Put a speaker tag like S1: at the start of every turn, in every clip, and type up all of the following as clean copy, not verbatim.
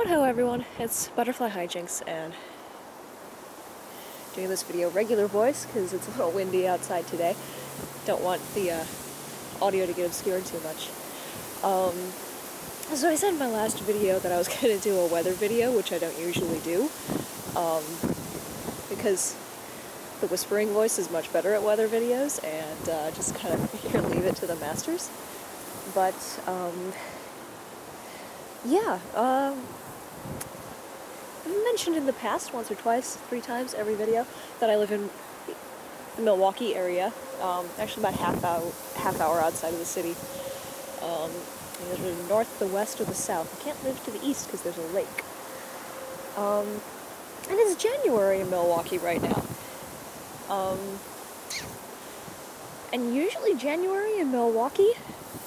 S1: Hello everyone, it's Butterfly Hijinks and doing this video regular voice because it's a little windy outside today. Don't want the audio to get obscured too much. So I said in my last video that I was going to do a weather video, which I don't usually do, because the whispering voice is much better at weather videos and just kind of leave it to the masters. But yeah, I've mentioned in the past, once or twice, 3 times, every video, that I live in the Milwaukee area, actually about half hour outside of the city. Either the north, the west, or the south. I can't live to the east because there's a lake. And it's January in Milwaukee right now. And usually January in Milwaukee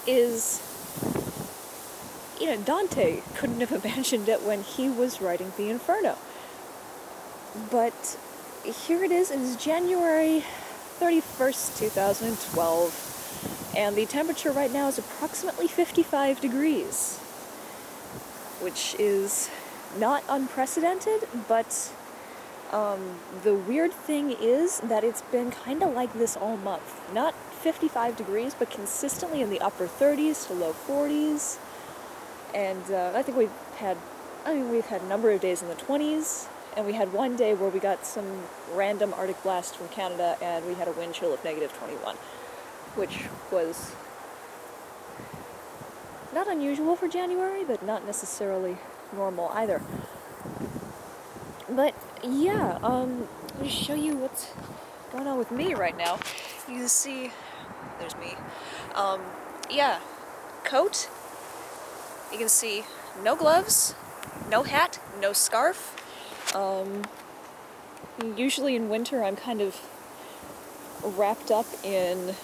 S1: is... Dante couldn't have imagined it when he was writing the Inferno. But here it is January 31st, 2012, and the temperature right now is approximately 55 degrees, which is not unprecedented, but the weird thing is that it's been kind of like this all month. Not 55 degrees, but consistently in the upper 30s to low 40s. And I think we've had a number of days in the 20s, and we had one day where we got some random Arctic blast from Canada, and we had a wind chill of -21, which was not unusual for January, but not necessarily normal either. But yeah, let me show you what's going on with me right now. You can see, there's me. Yeah, coat. You can see no gloves, no hat, no scarf. Usually in winter I'm kind of wrapped up in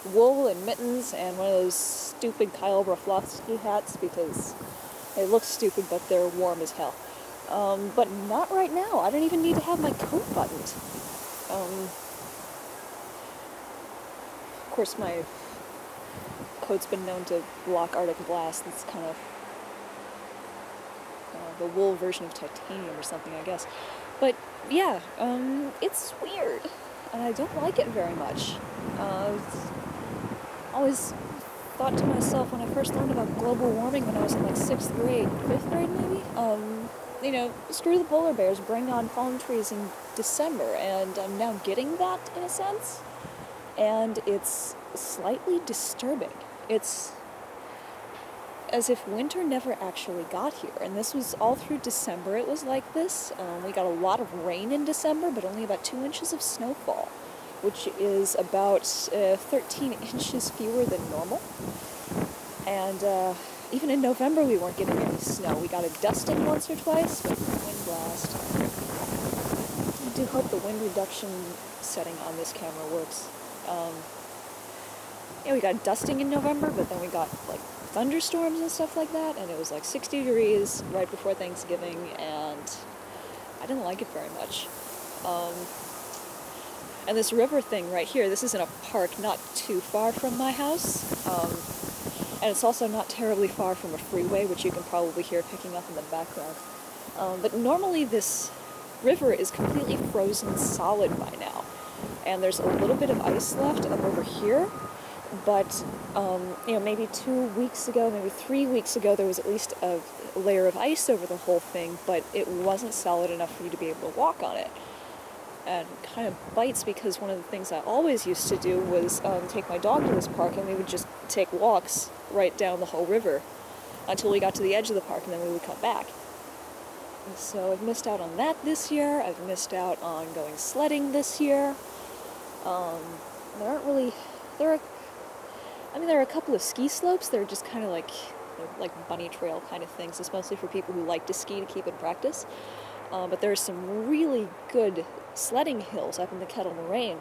S1: wool and mittens and one of those stupid Kyle Broflovsky hats because they look stupid but they're warm as hell. But not right now. I don't even need to have my coat buttoned. Of course my coat's been known to block Arctic blast. It's kind of the wool version of titanium or something, I guess. But yeah, it's weird, and I don't like it very much. Always thought to myself when I first learned about global warming when I was in like 6th grade, 5th grade maybe, screw the polar bears, bring on palm trees in December, and I'm now getting that in a sense, and it's slightly disturbing. It's as if winter never actually got here, and this was all through December. It was like this. We got a lot of rain in December, but only about 2 inches of snowfall, which is about 13 inches fewer than normal. And even in November we weren't getting any snow. We got a dusting once or twice, but wind blast. I do hope the wind reduction setting on this camera works. Yeah, we got dusting in November, but then we got like thunderstorms and stuff like that, and it was like 60 degrees right before Thanksgiving, and I didn't like it very much. And this river thing right here, this is in a park not too far from my house, and it's also not terribly far from a freeway, which you can probably hear picking up in the background. But normally this river is completely frozen solid by now, and there's a little bit of ice left up over here. But, maybe 2 weeks ago, maybe 3 weeks ago, there was at least a layer of ice over the whole thing, but it wasn't solid enough for you to be able to walk on it. And it kind of bites because one of the things I always used to do was take my dog to this park, and we would just take walks right down the whole river until we got to the edge of the park, and then we would come back. And so I've missed out on that this year. I've missed out on going sledding this year. There are a couple of ski slopes. They're just kind of like bunny trail kind of things. It's mostly for people who like to ski to keep in practice. But there's some really good sledding hills up in the Kettle Moraine,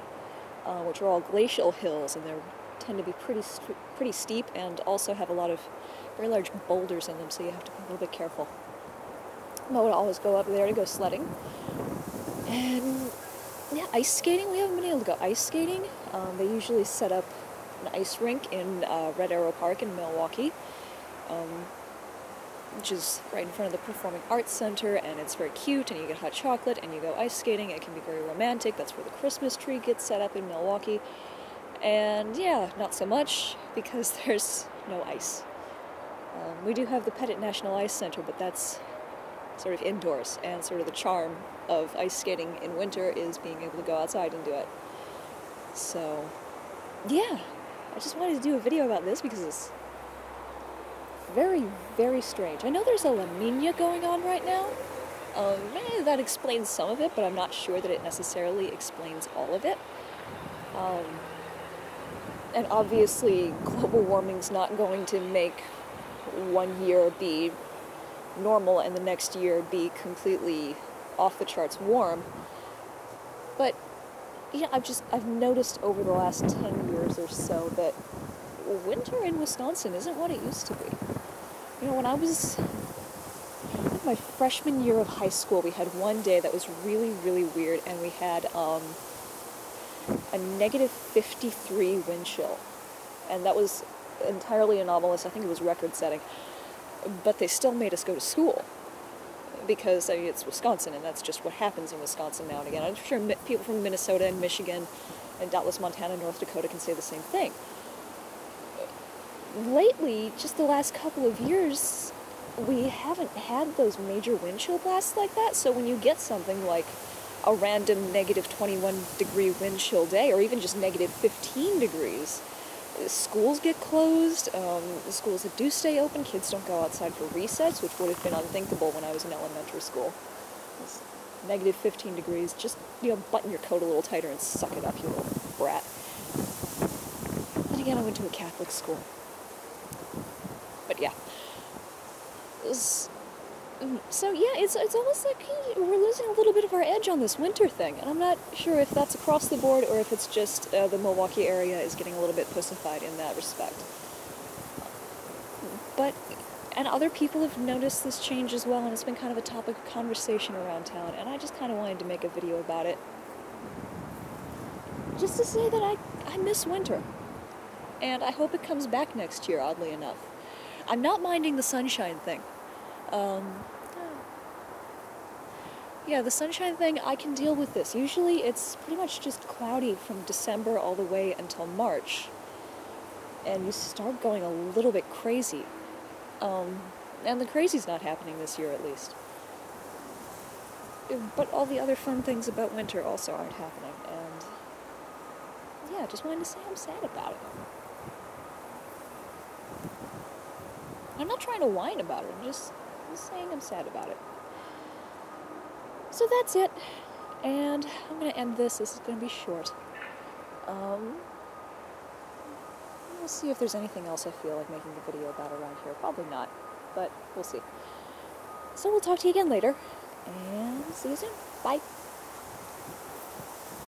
S1: which are all glacial hills, and they tend to be pretty steep and also have a lot of very large boulders in them, so you have to be a little bit careful. I would always go up there to go sledding. And yeah, ice skating. We haven't been able to go ice skating. They usually set up an ice rink in Red Arrow Park in Milwaukee. which is right in front of the Performing Arts Center, and it's very cute, and you get hot chocolate, and you go ice skating. It can be very romantic. That's where the Christmas tree gets set up in Milwaukee. And yeah, not so much, because there's no ice. We do have the Pettit National Ice Center, but that's sort of indoors, and sort of the charm of ice skating in winter is being able to go outside and do it. So, yeah, I just wanted to do a video about this because it's very, very strange. I know there's a La Nina going on right now. Maybe that explains some of it, but I'm not sure that it necessarily explains all of it. And obviously, global warming's not going to make one year be normal and the next year be completely off the charts warm. But yeah, I've noticed over the last 10 years or so that winter in Wisconsin isn't what it used to be. You know, when I was in my freshman year of high school, we had one day that was really, really weird, and we had a negative 53 wind chill. And that was entirely anomalous. I think it was record-setting. But they still made us go to school. Because, I mean, it's Wisconsin, and that's just what happens in Wisconsin now and again. I'm sure people from Minnesota and Michigan and doubtless Montana and North Dakota can say the same thing. Lately, just the last couple of years, we haven't had those major wind chill blasts like that, so when you get something like a random negative 21 degree wind chill day, or even just negative 15 degrees, schools get closed. The schools that do stay open, kids don't go outside for recess, which would have been unthinkable when I was in elementary school. It's negative 15 degrees, just, you know, button your coat a little tighter and suck it up, you little brat. And again, I went to a Catholic school. But yeah. So yeah, it's almost like we're losing a little bit of our edge on this winter thing, and I'm not sure if that's across the board or if it's just the Milwaukee area is getting a little bit pussified in that respect. And other people have noticed this change as well, and it's been kind of a topic of conversation around town, and I just kind of wanted to make a video about it. Just to say that I miss winter, and I hope it comes back next year, oddly enough. I'm not minding the sunshine thing. Yeah, the sunshine thing, I can deal with this. Usually it's pretty much just cloudy from December all the way until March. And you start going a little bit crazy. And the crazy's not happening this year, at least. But all the other fun things about winter also aren't happening. And yeah, just wanted to say I'm sad about it. I'm not trying to whine about it, I'm just saying I'm sad about it. So that's it, and I'm going to end this. This is going to be short. We'll see if there's anything else I feel like making a video about around here. Probably not, but we'll see. So we'll talk to you again later, and see you soon. Bye.